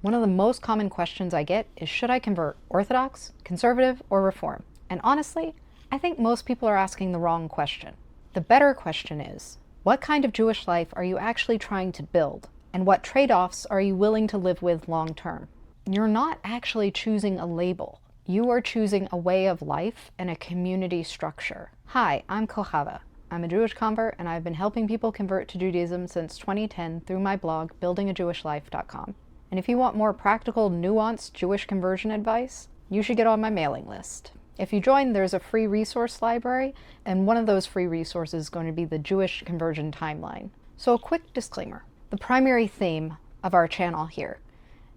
One of the most common questions I get is, should I convert Orthodox, conservative, or Reform? And honestly, I think most people are asking the wrong question. The better question is, what kind of Jewish life are you actually trying to build? And what trade-offs are you willing to live with long term? You're not actually choosing a label. You are choosing a way of life and a community structure. Hi, I'm Kohava. I'm a Jewish convert, and I've been helping people convert to Judaism since 2010 through my blog, buildingajewishlife.com. And if you want more practical, nuanced Jewish conversion advice, you should get on my mailing list. If you join, there's a free resource library, and one of those free resources is going to be the Jewish conversion timeline. So a quick disclaimer. The primary theme of our channel here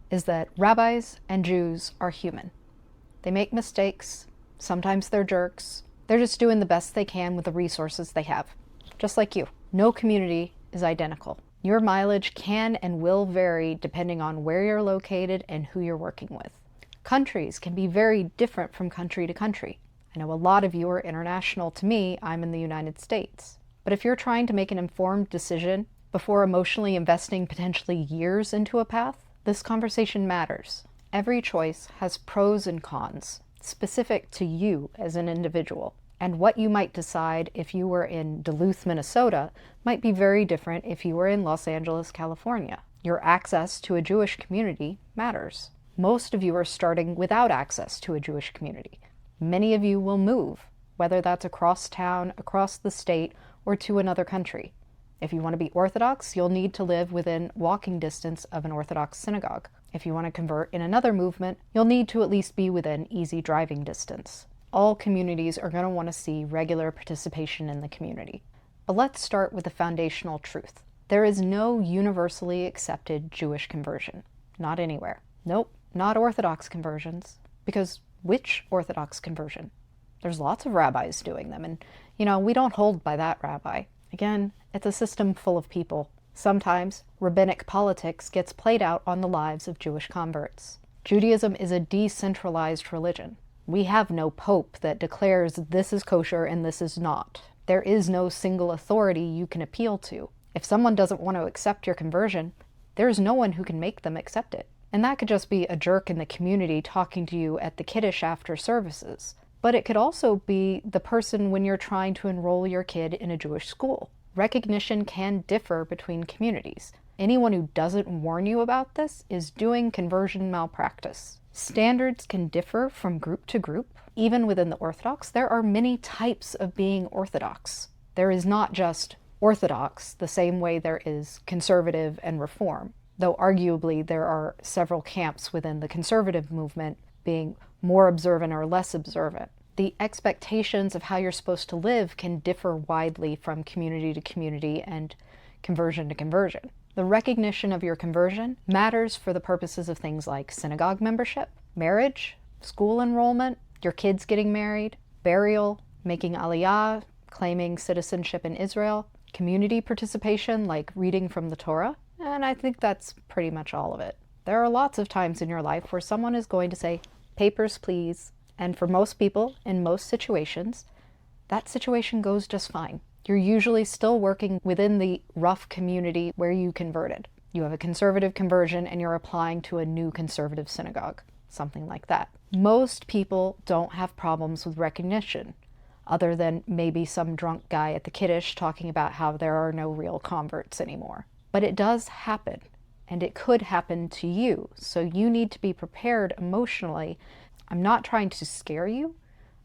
is that rabbis and Jews are human. They make mistakes. Sometimes they're jerks. They're just doing the best they can with the resources they have, just like you. No community is identical. Your mileage can and will vary depending on where you're located and who you're working with. Countries can be very different from country to country. I know a lot of you are international. To me, I'm in the United States. But if you're trying to make an informed decision before emotionally investing potentially years into a path, this conversation matters. Every choice has pros and cons, specific to you as an individual. And what you might decide if you were in Duluth, Minnesota, might be very different if you were in Los Angeles, California. Your access to a Jewish community matters. Most of you are starting without access to a Jewish community. Many of you will move, whether that's across town, across the state, or to another country. If you want to be Orthodox, you'll need to live within walking distance of an Orthodox synagogue. If you want to convert in another movement, you'll need to at least be within easy driving distance. All communities are going to want to see regular participation in the community. But let's start with the foundational truth. There is no universally accepted Jewish conversion. Not anywhere. Nope, not Orthodox conversions. Because which Orthodox conversion? There's lots of rabbis doing them, and we don't hold by that rabbi. Again, it's a system full of people. Sometimes rabbinic politics gets played out on the lives of Jewish converts. Judaism is a decentralized religion. We have no pope that declares this is kosher and this is not. There is no single authority you can appeal to. If someone doesn't want to accept your conversion, there's no one who can make them accept it. And that could just be a jerk in the community talking to you at the Kiddush after services. But it could also be the person when you're trying to enroll your kid in a Jewish school. Recognition can differ between communities. Anyone who doesn't warn you about this is doing conversion malpractice. Standards can differ from group to group. Even within the Orthodox, there are many types of being Orthodox. There is not just Orthodox the same way there is conservative and Reform, though arguably there are several camps within the conservative movement being more observant or less observant. The expectations of how you're supposed to live can differ widely from community to community and conversion to conversion. The recognition of your conversion matters for the purposes of things like synagogue membership, marriage, school enrollment, your kids getting married, burial, making Aliyah, claiming citizenship in Israel, community participation like reading from the Torah, and I think that's pretty much all of it. There are lots of times in your life where someone is going to say, "Papers, please," and for most people, in most situations, that situation goes just fine. You're usually still working within the rough community where you converted. You have a conservative conversion and you're applying to a new conservative synagogue, something like that. Most people don't have problems with recognition, other than maybe some drunk guy at the Kiddush talking about how there are no real converts anymore. But it does happen, and it could happen to you, so you need to be prepared emotionally. I'm not trying to scare you.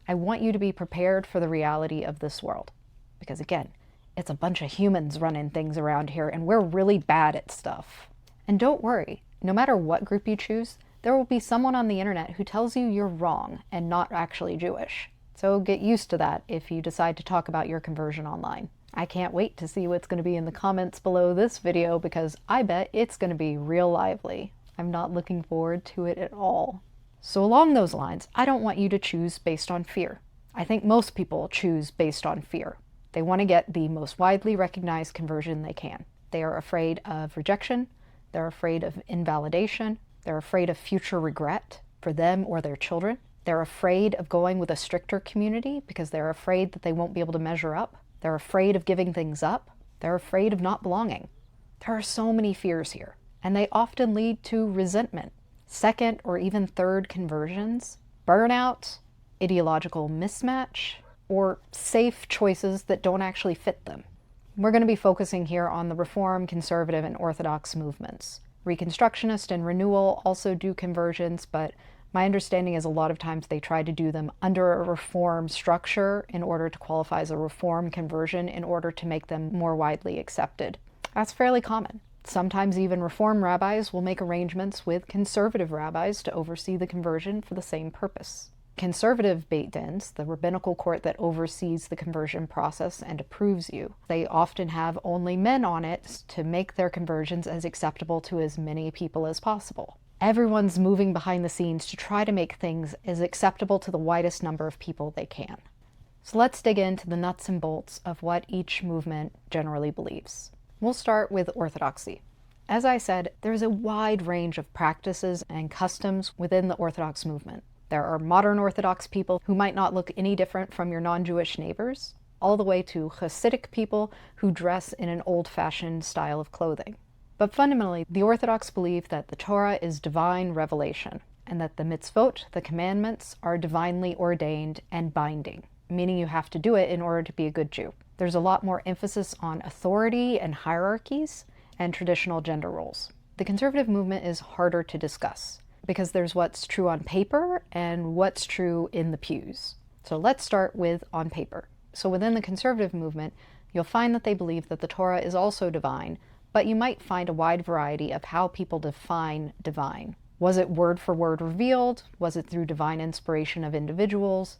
I want you to be prepared for the reality of this world. Because again, it's a bunch of humans running things around here, and we're really bad at stuff. And don't worry, no matter what group you choose, there will be someone on the internet who tells you you're wrong and not actually Jewish. So get used to that if you decide to talk about your conversion online. I can't wait to see what's going to be in the comments below this video, because I bet it's going to be real lively. I'm not looking forward to it at all. So along those lines, I don't want you to choose based on fear. I think most people choose based on fear. They want to get the most widely recognized conversion they can. They are afraid of rejection. They're afraid of invalidation. They're afraid of future regret for them or their children. They're afraid of going with a stricter community because they're afraid that they won't be able to measure up. They're afraid of giving things up. They're afraid of not belonging. There are so many fears here. and they often lead to resentment, second or even third conversions, burnout, ideological mismatch, or safe choices that don't actually fit them. We're going to be focusing here on the Reform, Conservative, and Orthodox movements. Reconstructionist and Renewal also do conversions, but my understanding is a lot of times they try to do them under a Reform structure in order to qualify as a Reform conversion in order to make them more widely accepted. That's fairly common. Sometimes even Reform rabbis will make arrangements with conservative rabbis to oversee the conversion for the same purpose. Conservative beit dins, the rabbinical court that oversees the conversion process and approves you, they often have only men on it to make their conversions as acceptable to as many people as possible. Everyone's moving behind the scenes to try to make things as acceptable to the widest number of people they can. So let's dig into the nuts and bolts of what each movement generally believes. We'll start with Orthodoxy. As I said, there's a wide range of practices and customs within the Orthodox movement. There are modern Orthodox people who might not look any different from your non-Jewish neighbors, all the way to Hasidic people who dress in an old-fashioned style of clothing. But fundamentally, the Orthodox believe that the Torah is divine revelation, and that the mitzvot, the commandments, are divinely ordained and binding, meaning you have to do it in order to be a good Jew. There's a lot more emphasis on authority and hierarchies and traditional gender roles. The conservative movement is harder to discuss, because there's what's true on paper and what's true in the pews. So let's start with on paper. So within the conservative movement, you'll find that they believe that the Torah is also divine, but you might find a wide variety of how people define divine. Was it word for word revealed? Was it through divine inspiration of individuals?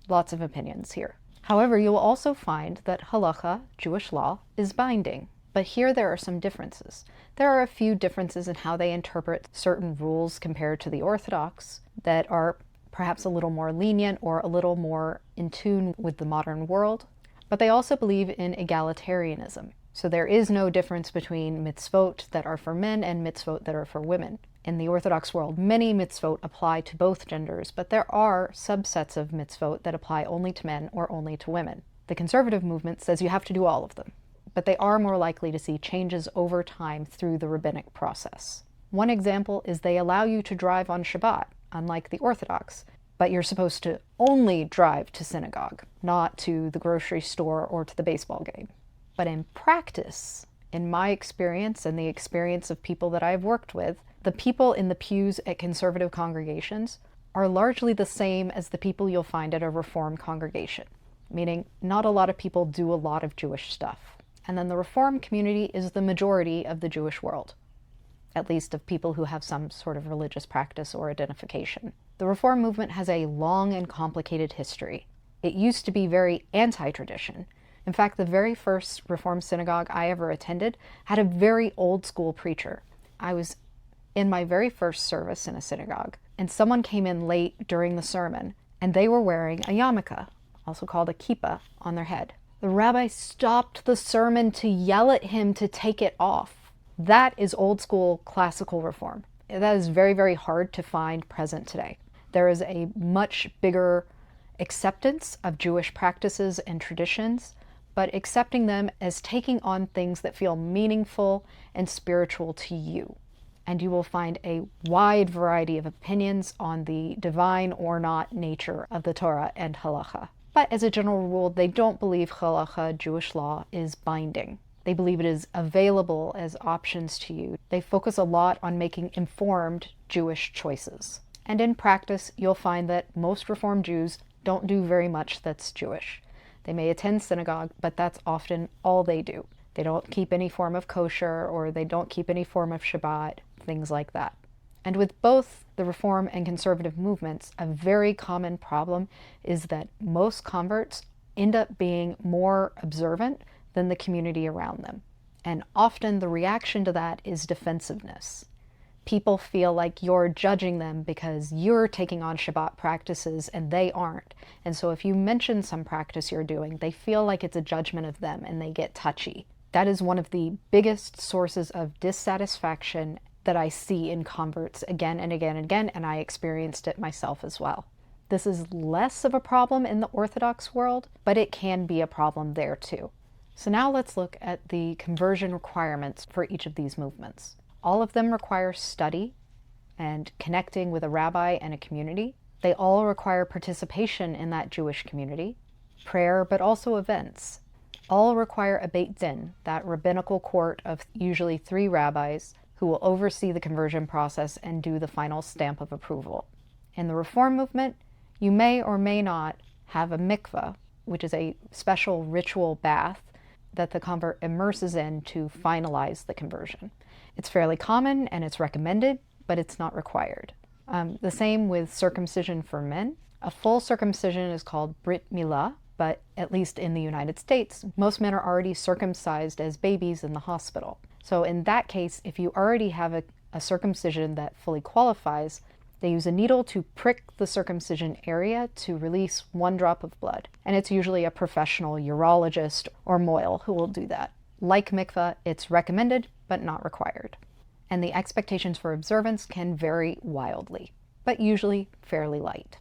Lots of opinions here. However, you'll also find that halacha, Jewish law, is binding. But here there are some differences. There are a few differences in how they interpret certain rules compared to the Orthodox that are perhaps a little more lenient or a little more in tune with the modern world. But they also believe in egalitarianism. So there is no difference between mitzvot that are for men and mitzvot that are for women. In the Orthodox world, many mitzvot apply to both genders, but there are subsets of mitzvot that apply only to men or only to women. The conservative movement says you have to do all of them, but they are more likely to see changes over time through the rabbinic process. One example is they allow you to drive on Shabbat, unlike the Orthodox, but you're supposed to only drive to synagogue, not to the grocery store or to the baseball game. But in practice, in my experience and the experience of people that I've worked with, the people in the pews at conservative congregations are largely the same as the people you'll find at a Reform congregation, meaning not a lot of people do a lot of Jewish stuff. And then the Reform community is the majority of the Jewish world, at least of people who have some sort of religious practice or identification. The Reform movement has a long and complicated history. It used to be very anti-tradition. In fact, the very first Reform synagogue I ever attended had a very old school preacher. I was in my very first service in a synagogue, and someone came in late during the sermon, and they were wearing a yarmulke, also called a kippah, on their head. The rabbi stopped the sermon to yell at him to take it off. That is old school classical Reform. That is very, very hard to find present today. There is a much bigger acceptance of Jewish practices and traditions, but accepting them as taking on things that feel meaningful and spiritual to you. And you will find a wide variety of opinions on the divine or not nature of the Torah and halacha. But as a general rule, they don't believe halacha, Jewish law, is binding. They believe it is available as options to you. They focus a lot on making informed Jewish choices. And in practice, you'll find that most Reform Jews don't do very much that's Jewish. They may attend synagogue, but that's often all they do. They don't keep any form of kosher, or they don't keep any form of Shabbat, things like that. And with both the Reform and conservative movements, a very common problem is that most converts end up being more observant than the community around them. And often the reaction to that is defensiveness. People feel like you're judging them because you're taking on Shabbat practices and they aren't. And so if you mention some practice you're doing, they feel like it's a judgment of them and they get touchy. That is one of the biggest sources of dissatisfaction that I see in converts again and again and again, and I experienced it myself as well. This is less of a problem in the Orthodox world, but it can be a problem there too. So now let's look at the conversion requirements for each of these movements. All of them require study and connecting with a rabbi and a community. They all require participation in that Jewish community, prayer, but also events. All require a beit din, that rabbinical court of usually 3 rabbis who will oversee the conversion process and do the final stamp of approval. In the Reform movement, you may or may not have a mikveh, which is a special ritual bath that the convert immerses in to finalize the conversion. It's fairly common and it's recommended, but it's not required. The same with circumcision for men. A full circumcision is called brit milah, but at least in the United States, most men are already circumcised as babies in the hospital. So in that case, if you already have a circumcision that fully qualifies, they use a needle to prick the circumcision area to release 1 drop of blood. And it's usually a professional urologist or moil who will do that. Like mikveh, it's recommended, but not required. And the expectations for observance can vary wildly, but usually fairly light.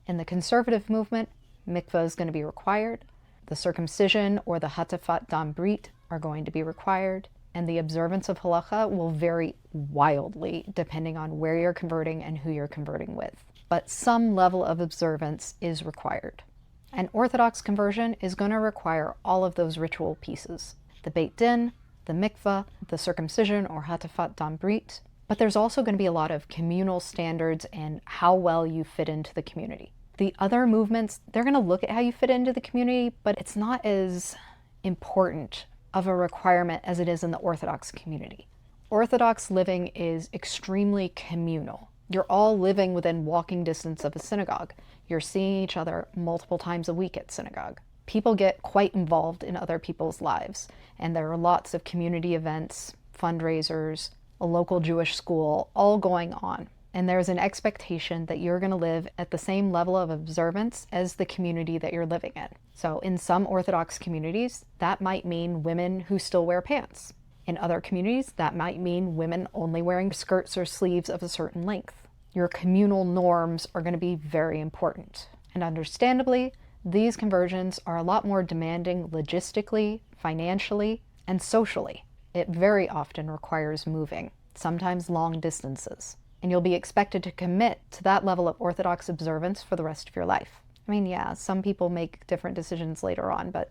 In the conservative movement, mikveh is going to be required. The circumcision or the hatafat dam brit are going to be required. And the observance of halacha will vary wildly depending on where you're converting and who you're converting with. But some level of observance is required. An Orthodox conversion is going to require all of those ritual pieces: the beit din, the mikveh, the circumcision or hatafat dam brit. But there's also going to be a lot of communal standards and how well you fit into the community. The other movements, they're going to look at how you fit into the community, but it's not as important of a requirement as it is in the Orthodox community. Orthodox living is extremely communal. You're all living within walking distance of a synagogue. You're seeing each other multiple times a week at synagogue. People get quite involved in other people's lives, and there are lots of community events, fundraisers, a local Jewish school, all going on. And there's an expectation that you're going to live at the same level of observance as the community that you're living in. So in some Orthodox communities, that might mean women who still wear pants. In other communities, that might mean women only wearing skirts or sleeves of a certain length. Your communal norms are going to be very important. And understandably, these conversions are a lot more demanding logistically, financially, and socially. It very often requires moving, sometimes long distances. And you'll be expected to commit to that level of Orthodox observance for the rest of your life. I mean, yeah, some people make different decisions later on, but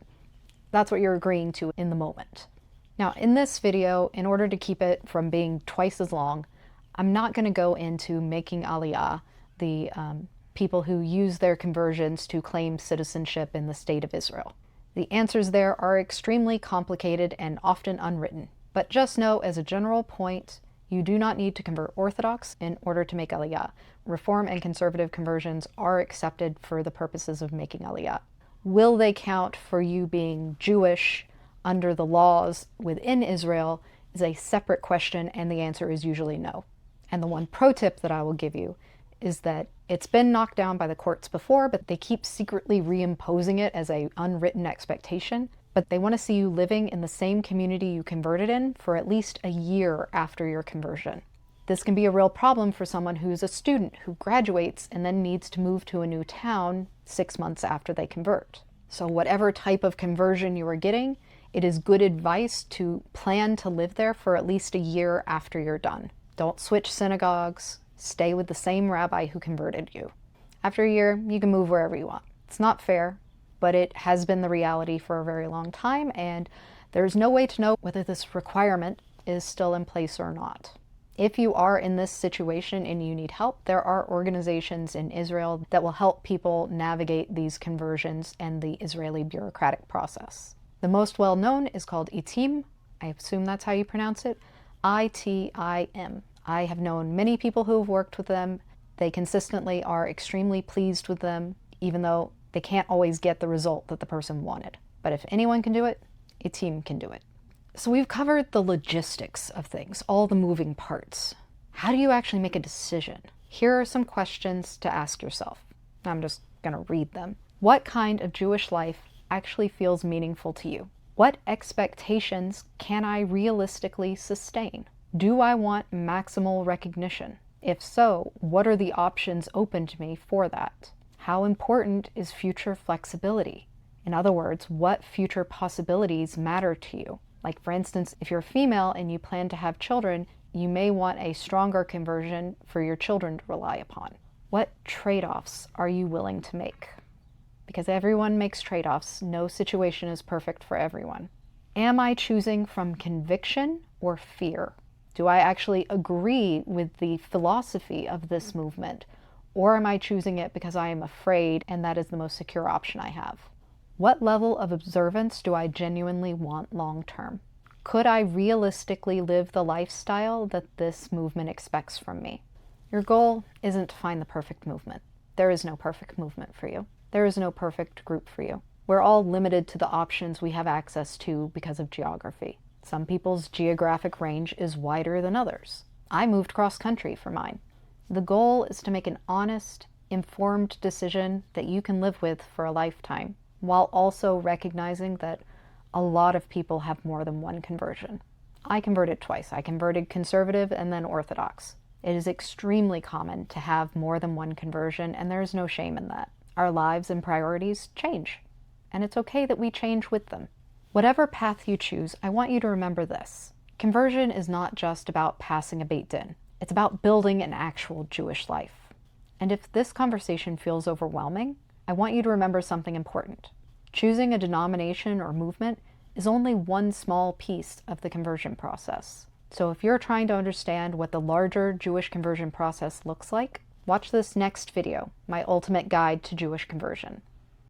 that's what you're agreeing to in the moment. Now, in this video, in order to keep it from being twice as long, I'm not going to go into making Aliyah, the people who use their conversions to claim citizenship in the state of Israel. The answers there are extremely complicated and often unwritten. But just know, as a general point, you do not need to convert Orthodox in order to make Aliyah. Reform and conservative conversions are accepted for the purposes of making Aliyah. Will they count for you being Jewish under the laws within Israel is a separate question, and the answer is usually no. And the one pro tip that I will give you is that it's been knocked down by the courts before, but they keep secretly reimposing it as an unwritten expectation. But they want to see you living in the same community you converted in for at least a year after your conversion. This can be a real problem for someone who's a student who graduates and then needs to move to a new town 6 months after they convert. So whatever type of conversion you are getting, it is good advice to plan to live there for at least a year after you're done. Don't switch synagogues. Stay with the same rabbi who converted you. After a year, you can move wherever you want. It's not fair, but it has been the reality for a very long time, and there's no way to know whether this requirement is still in place or not. If you are in this situation and you need help, there are organizations in Israel that will help people navigate these conversions and the Israeli bureaucratic process. The most well-known is called ITIM. I assume that's how you pronounce it. ITIM. I have known many people who have worked with them. They consistently are extremely pleased with them, even though they can't always get the result that the person wanted. But if anyone can do it, a team can do it. So we've covered the logistics of things, all the moving parts. How do you actually make a decision? Here are some questions to ask yourself. I'm just going to read them. What kind of Jewish life actually feels meaningful to you? What expectations can I realistically sustain? Do I want maximal recognition? If so, what are the options open to me for that? How important is future flexibility? In other words, what future possibilities matter to you? Like, for instance, if you're female and you plan to have children, you may want a stronger conversion for your children to rely upon. What trade-offs are you willing to make? Because everyone makes trade-offs. No situation is perfect for everyone. Am I choosing from conviction or fear? Do I actually agree with the philosophy of this movement? Or am I choosing it because I am afraid and that is the most secure option I have? What level of observance do I genuinely want long term? Could I realistically live the lifestyle that this movement expects from me? Your goal isn't to find the perfect movement. There is no perfect movement for you. There is no perfect group for you. We're all limited to the options we have access to because of geography. Some people's geographic range is wider than others. I moved cross-country for mine. The goal is to make an honest, informed decision that you can live with for a lifetime, while also recognizing that a lot of people have more than one conversion. I converted twice. I converted conservative and then Orthodox. It is extremely common to have more than one conversion, and there is no shame in that. Our lives and priorities change, and it's okay that we change with them. Whatever path you choose, I want you to remember this. Conversion is not just about passing a beit din. It's about building an actual Jewish life. And if this conversation feels overwhelming, I want you to remember something important. Choosing a denomination or movement is only one small piece of the conversion process. So if you're trying to understand what the larger Jewish conversion process looks like, watch this next video, my ultimate guide to Jewish conversion.